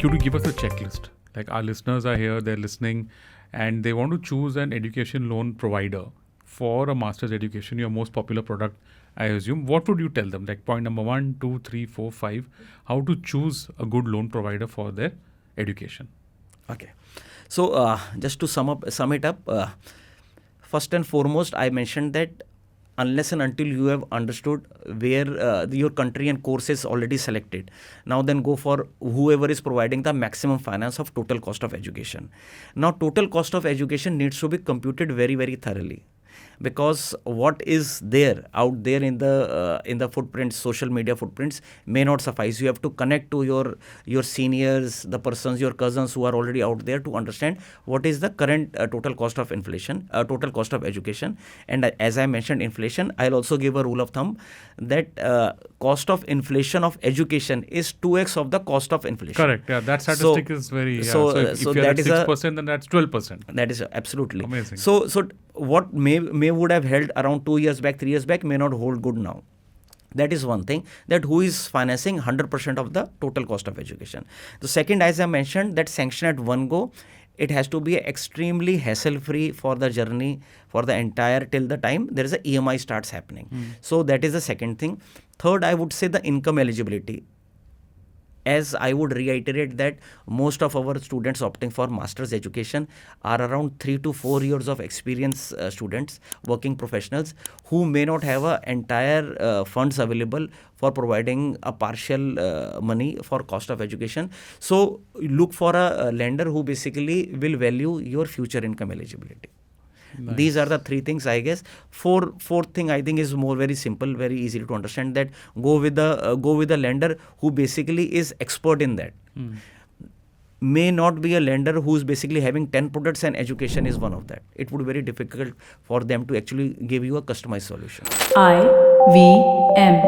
like you to give us a checklist. Like our listeners are here, they're listening, and they want to choose an education loan provider for a master's education, your most popular product, I assume. What would you tell them? Like point number 1, 2, 3, 4, 5, how to choose a good loan provider for their education. Okay. So just to sum it up, first and foremost, I mentioned that unless and until you have understood where your country and course is already selected, now then go for whoever is providing the maximum finance of total cost of education. Now total cost of education needs to be computed very, very thoroughly, because what is there out there in the footprints, social media footprints, may not suffice. You have to connect to your seniors, the persons, your cousins who are already out there, to understand what is the current total cost of total cost of education. And as I mentioned inflation, I'll also give a rule of thumb that cost of inflation of education is 2x of the cost of inflation. Correct. Yeah, that statistic is very. So if you're at 6%, then that's 12%. That is absolutely amazing. So what may would have held around 2 years back, 3 years back, may not hold good now. That is one thing, that who is financing 100% of the total cost of education. The second, as I mentioned, that sanction at one go, it has to be extremely hassle-free for the journey, for the entire, till the time there is a EMI starts happening. So that is the second thing. Third, I would say the income eligibility. As I would reiterate that most of our students opting for master's education are around 3 to 4 years of experience students, working professionals, who may not have a entire funds available for providing a partial money for cost of education. So look for a lender who basically will value your future income eligibility. Nice. These are the three things, I guess. Fourth thing, I think, is more very simple, very easy to understand, that go with the lender who basically is expert in that. May not be a lender who is basically having 10 products and education is one of that. It would be very difficult for them to actually give you a customized solution. IVM